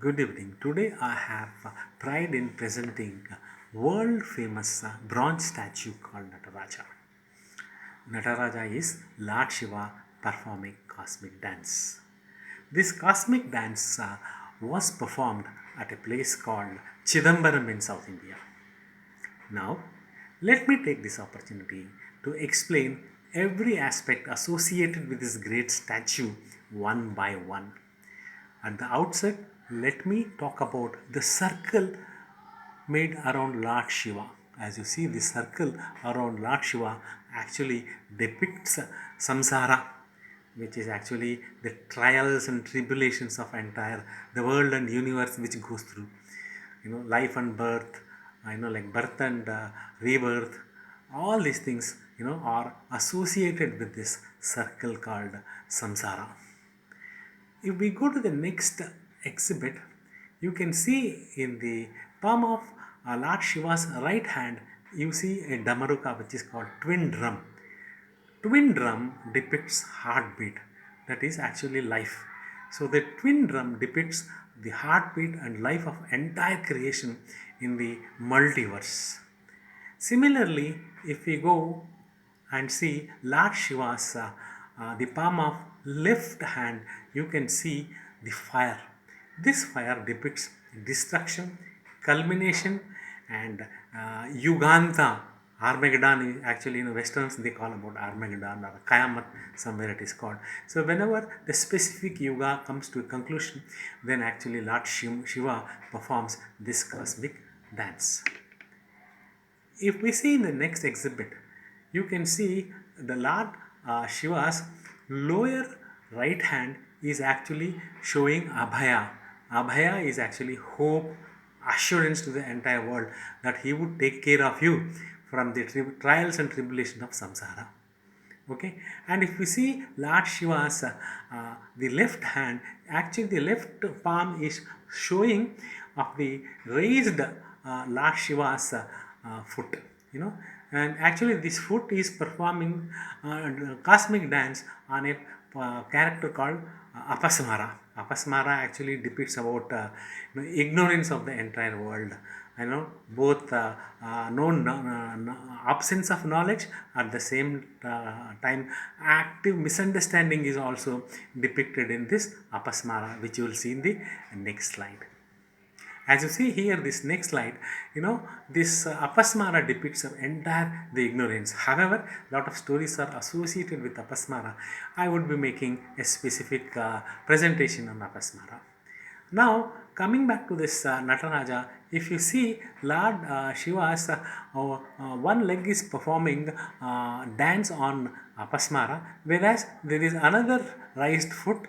Good evening. Today I have pride in presenting world famous bronze statue called Nataraja. Nataraja is Lord Shiva performing cosmic dance. This cosmic dance was performed at a place called Chidambaram in South India. Now, let me take this opportunity to explain every aspect associated with this great statue one by one. At the outset, let me talk about the circle made around Lord Shiva. As you see, the circle around Lord Shiva actually depicts samsara, which is actually the trials and tribulations of entire the world and universe which goes through. Life and birth, like birth and rebirth, all these things, are associated with this circle called samsara. If we go to the next exhibit, you can see in the palm of Lord Shiva's right hand, you see a damaruka which is called twin drum. Twin drum depicts heartbeat, that is actually life. So the twin drum depicts the heartbeat and life of entire creation in the multiverse. Similarly, if we go and see Lord Shiva's the palm of left hand, you can see the fire. This fire depicts destruction, culmination, and Yuganta. Armageddon is actually in Westerns they call about Armageddon or Kayamat, somewhere it is called. So whenever the specific yuga comes to a conclusion, then actually Lord Shiva performs this cosmic dance. If we see in the next exhibit, you can see the Lord Shiva's lower right hand is actually showing Abhaya. Abhaya is actually hope, assurance to the entire world that he would take care of you from the trials and tribulations of samsara. Okay, and if we see Lord Shiva's the left hand, actually the left palm is showing of the raised Lord Shiva's foot, and actually this foot is performing cosmic dance on a character called Apasmara. Apasmara actually depicts about ignorance of the entire world. Both absence of knowledge, at the same time active misunderstanding is also depicted in this Apasmara, which you will see in the next slide. As you see here, this next slide, this Apasmara depicts entire the ignorance. However, lot of stories are associated with Apasmara. I would be making a specific presentation on Apasmara. Now, coming back to this Nataraja, if you see Lord Shiva's one leg is performing dance on Apasmara, whereas there is another raised foot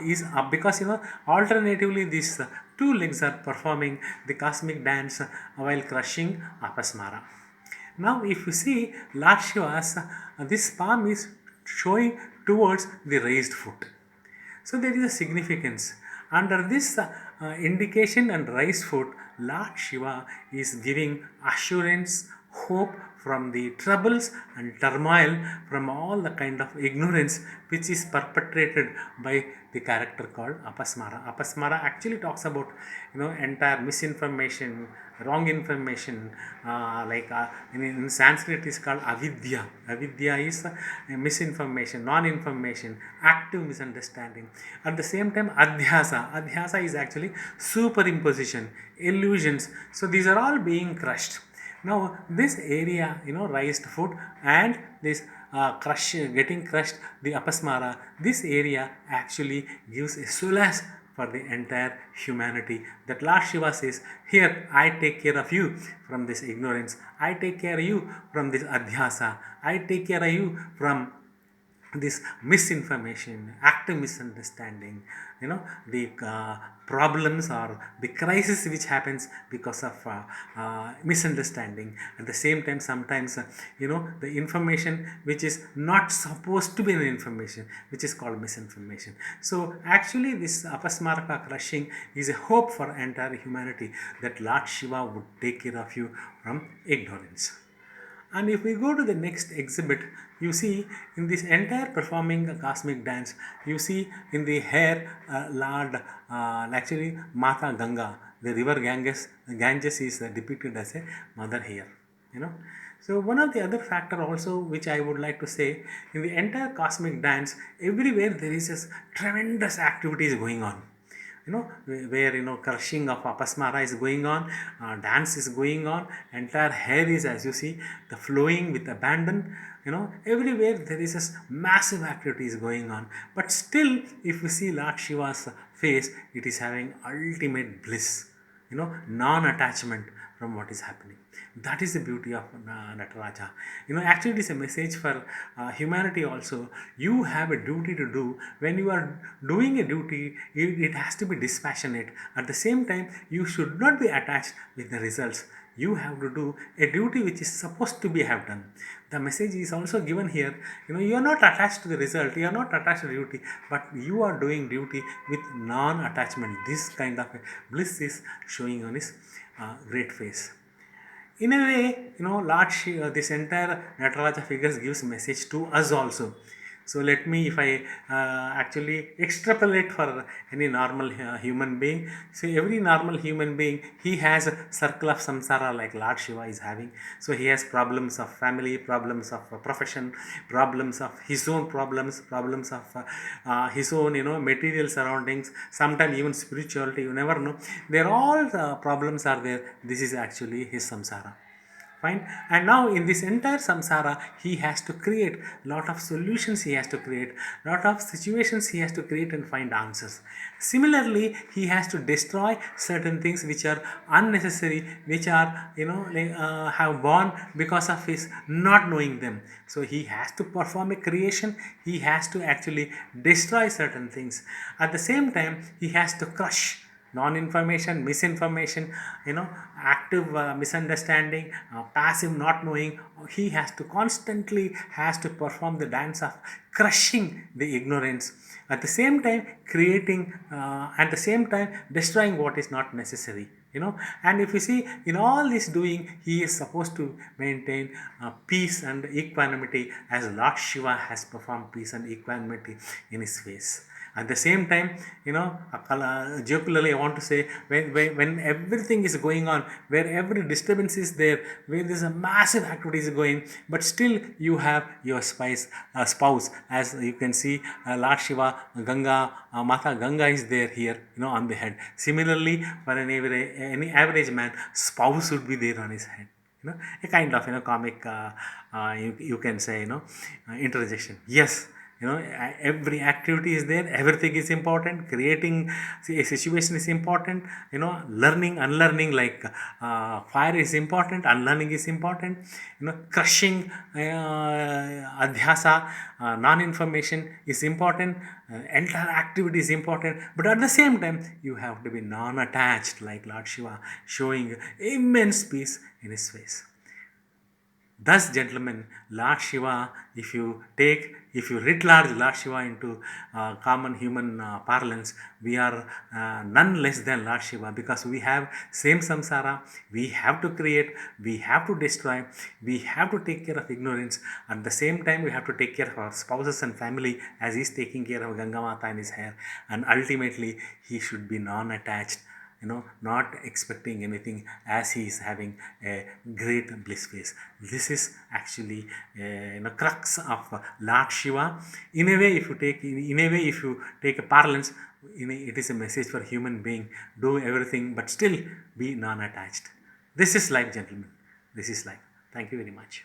is up, because alternatively these two legs are performing the cosmic dance while crushing Apasmara. Now, if you see Lord Shiva's this palm is showing towards the raised foot. So there is a significance. Under this indication and raised foot, Lord Shiva is giving assurance, hope from the troubles and turmoil, from all the kind of ignorance which is perpetrated by the character called Apasmara. Apasmara actually talks about entire misinformation, wrong information, in Sanskrit is called avidya. Avidya is misinformation, non-information, active misunderstanding. At the same time, adhyasa is actually superimposition, illusions. So these are all being crushed. Now this area, raised foot and this getting crushed, the Apasmara, this area actually gives a solace for the entire humanity. That Lord Shiva says, here I take care of you from this ignorance, I take care of you from this adhyasa, I take care of you from this misinformation, active misunderstanding, the problems or the crisis which happens because of misunderstanding. At the same time, sometimes the information which is not supposed to be an information, which is called misinformation. So actually this Apasmaraka crushing is a hope for entire humanity, that Lord Shiva would take care of you from ignorance. And if we go to the next exhibit, you see in this entire performing cosmic dance, you see in the hair Lord, actually Mata Ganga, the river Ganges is depicted as a mother here. You know. So one of the other factor also which I would like to say, in the entire cosmic dance, everywhere there is this tremendous activities going on. Where crushing of apasmara is going on, dance is going on, entire hair is, as you see, the flowing with abandon. Everywhere there is this massive activities going on, but still if we see Lord Shiva's face, it is having ultimate bliss, non-attachment from what is happening. That is the beauty of Nataraja. Actually it is a message for humanity also. You have a duty to do. When you are doing a duty, it has to be dispassionate. At the same time, you should not be attached with the results. You have to do a duty which is supposed to be have done. The message is also given here. You are not attached to the result, you are not attached to duty, but you are doing duty with non-attachment. This kind of bliss is showing on his great face. In a way, Lord this entire Nataraja figures gives message to us also. So let me, if I actually extrapolate for any normal human being, so every normal human being, he has a circle of samsara like Lord Shiva is having. So he has problems of family, problems of profession, problems of his own problems of his own, material surroundings, sometimes even spirituality, you never know. They're all problems are there. This is actually his samsara. Fine. And now in this entire samsara, he has to create lot of solutions, he has to create lot of situations, he has to create and find answers. Similarly, he has to destroy certain things which are unnecessary, which are have born because of his not knowing them. So he has to perform a creation, he has to actually destroy certain things. At the same time, he has to crush non-information, misinformation, active misunderstanding, passive not knowing. He has to constantly has to perform the dance of crushing the ignorance, at the same time creating, at the same time destroying what is not necessary. And if you see in all this doing, he is supposed to maintain peace and equanimity, as Lord Shiva has performed peace and equanimity in his face. At the same time, jocularly I want to say, when everything is going on, where every disturbance is there, where there's a massive activity is going, but still you have your spouse, as you can see, Lord Shiva, Ganga, Mata Ganga is there here, on the head. Similarly, for any average man, spouse would be there on his head. A kind of comic, you can say, interjection. Yes, every activity is there, everything is important, creating a situation is important, learning, unlearning, like fire is important, unlearning is important, crushing adhyasa, non-information is important, entire activity is important, but at the same time you have to be non-attached like Lord Shiva, showing immense peace in his face. Thus, gentlemen, Lord Shiva, if you writ large Lord Shiva into common human parlance, we are none less than Lord Shiva, because we have same samsara, we have to create, we have to destroy, we have to take care of ignorance. At the same time, we have to take care of our spouses and family, as he is taking care of Ganga Mata in his hair. And ultimately, he should be non-attached, not expecting anything, as he is having a great bliss face. This is actually crux of Lord Shiva. In a way, if you take a parlance, it is a message for human being: do everything, but still be non-attached. This is life, gentlemen. This is life. Thank you very much.